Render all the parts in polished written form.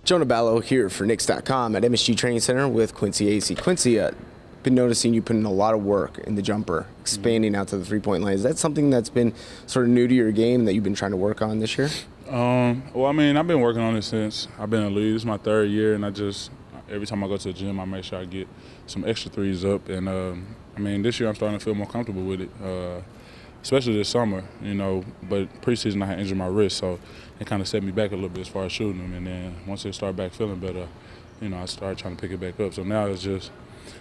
Jonah Ballow here for Knicks.com at MSG Training Center with Quincy Acy. Quincy, been noticing you put in a lot of work in the jumper, expanding out to the three-point line. Is that something that's been sort of new to your game that you've been trying to work on this year? Well, I mean, I've been working on it since I've been in the league. It's my third year, and every time I go to the gym, I make sure I get some extra threes up. And, I mean, this year I'm starting to feel more comfortable with it, especially this summer, But preseason I had injured my wrist, so it kind of set me back a little bit as far as shooting them. And then once it started back feeling better, I started trying to pick it back up. So now it's just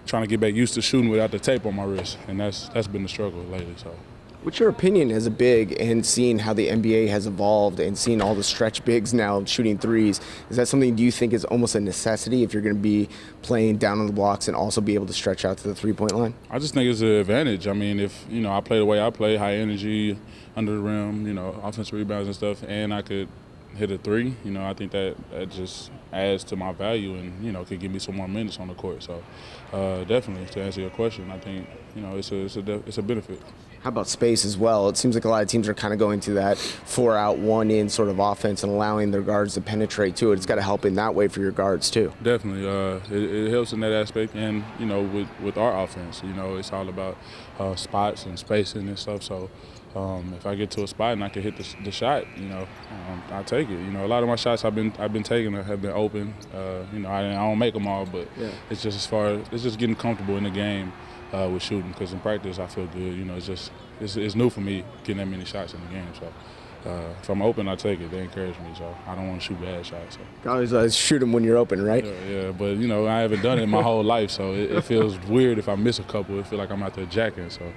trying to get back used to shooting without the tape on my wrist, and that's been the struggle lately. So. What's your opinion as a big and seeing how the NBA has evolved and seeing all the stretch bigs now shooting threes? Is that something do you think is almost a necessity if you're going to be playing down on the blocks and also be able to stretch out to the three-point line? I just think it's an advantage. I mean, if, I play the way I play, high energy, under the rim, offensive rebounds and stuff, and I could hit a three, I think that just adds to my value and, could give me some more minutes on the court. So definitely, to answer your question, I think, it's a benefit. How about space as well? It seems like a lot of teams are kind of going to that 4-out, 1-in sort of offense and allowing their guards to penetrate to it. It's got to help in that way for your guards too. Definitely. It helps in that aspect. And, with our offense, it's all about spots and spacing and stuff. So if I get to a spot and I can hit the shot, I'll take it. A lot of my shots I've been taking have been open. I don't make them all, but it's just it's just getting comfortable in the game. With shooting, because in practice I feel good. It's new for me getting that many shots in the game. So if I'm open, I take it. They encourage me, so I don't want to shoot bad shots. So. Always shoot them when you're open, right? Yeah, but I haven't done it my whole life, so it feels weird if I miss a couple. It feels like I'm out there jacking. So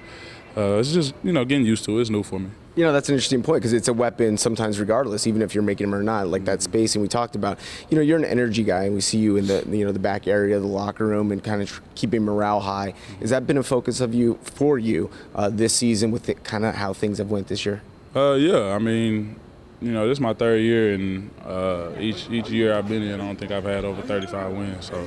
it's just getting used to it. It's new for me. That's an interesting point because it's a weapon sometimes regardless, even if you're making them or not, like that spacing we talked about. You're an energy guy and we see you in the back area of the locker room and kind of keeping morale high. Has that been a focus for you this season with kind of how things have went this year? Yeah, I mean, this is my third year, and each year I've been in, I don't think I've had over 35 wins. So,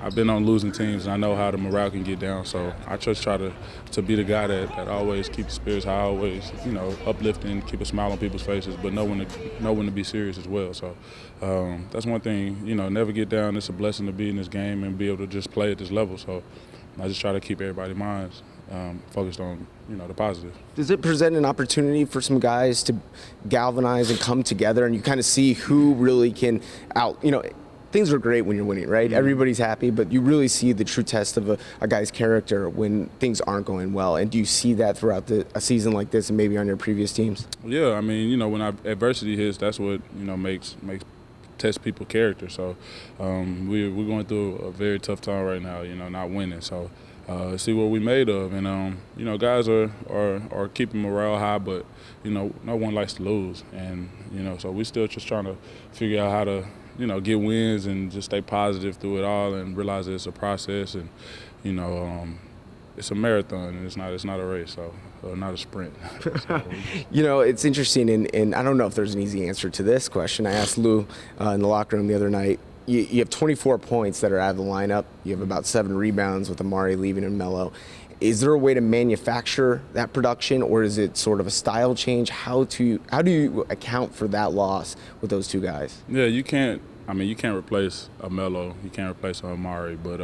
I've been on losing teams, and I know how the morale can get down. So I just try to be the guy that always keeps the spirits high, always, uplifting, keep a smile on people's faces, but know when to be serious as well. So that's one thing, never get down. It's a blessing to be in this game and be able to just play at this level. So I just try to keep everybody's minds focused on, the positive. Does it present an opportunity for some guys to galvanize and come together, and you kind of see who really can things are great when you're winning, right? Mm-hmm. Everybody's happy, but you really see the true test of a guy's character when things aren't going well. And do you see that throughout a season like this and maybe on your previous teams? Yeah, I mean, when adversity hits, that's what, makes test people's character. So we're going through a very tough time right now, not winning. So see what we made of. And, guys are keeping morale high, but, no one likes to lose. And, so we're still just trying to figure out how to, get wins and just stay positive through it all and realize that it's a process and, it's a marathon and it's not a race, so not a sprint. It's interesting, and I don't know if there's an easy answer to this question. I asked Lou in the locker room the other night, you have 24 points that are out of the lineup. You have about 7 rebounds with Amari leaving and Melo. Is there a way to manufacture that production, or is it sort of a style change? How do you account for that loss with those two guys? Yeah, you can't replace a Melo. You can't replace a Amari, but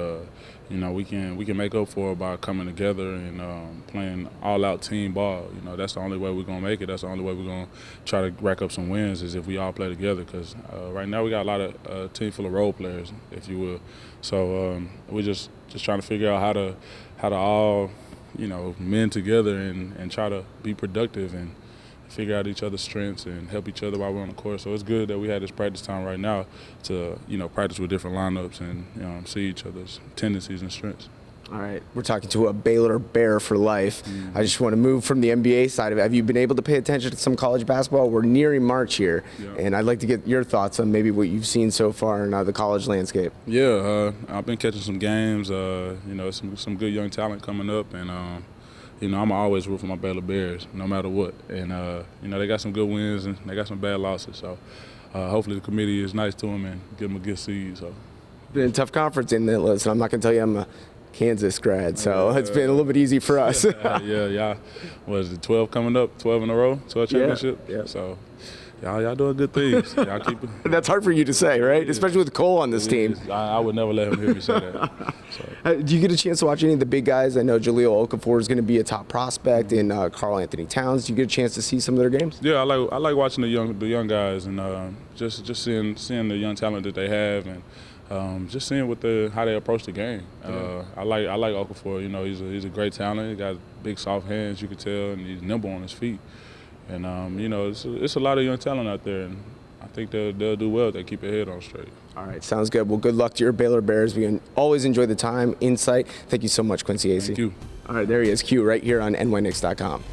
we can make up for it by coming together and playing all-out team ball. That's the only way we're gonna make it. That's the only way we're gonna try to rack up some wins is if we all play together. Because right now we got a lot of team full of role players, if you will. So we're just trying to figure out how to all mend together and try to be productive and figure out each other's strengths and help each other while we're on the court. So it's good that we had this practice time right now to practice with different lineups and see each other's tendencies and strengths. All right, we're talking to a Baylor Bear for life. Mm-hmm. I just want to move from the NBA side of it. Have you been able to pay attention to some college basketball? We're nearing March here, and I'd like to get your thoughts on maybe what you've seen so far in the college landscape. Yeah, I've been catching some games. Some good young talent coming up, and I'm always root for my Baylor Bears, no matter what. And they got some good wins and they got some bad losses. So hopefully the committee is nice to them and give them a good seed. So been a tough conference in that list. I'm not going to tell you I'm a Kansas grad, so it's been a little bit easy for us. Yeah. What is it, 12 coming up, 12 in a row, 12 championship? Yeah. So, Y'all doing good things. Y'all keep it. That's hard for you to say, right? Especially with Cole on this team. I would never let him hear me say that. So. Do you get a chance to watch any of the big guys? I know Jahlil Okafor is going to be a top prospect, and Karl Anthony Towns. Do you get a chance to see some of their games? Yeah, I like watching the young guys and just seeing the young talent that they have and just seeing how they approach the game. I like Okafor. You know, he's a great talent. He got big soft hands, you can tell, and he's nimble on his feet. And, you know, it's a lot of young talent out there, and I think they'll do well if they keep their head on straight. All right, sounds good. Well, good luck to your Baylor Bears. We always enjoy the time, insight. Thank you so much, Quincy Acy. Thank you. All right, there he is, Q, right here on nyknicks.com.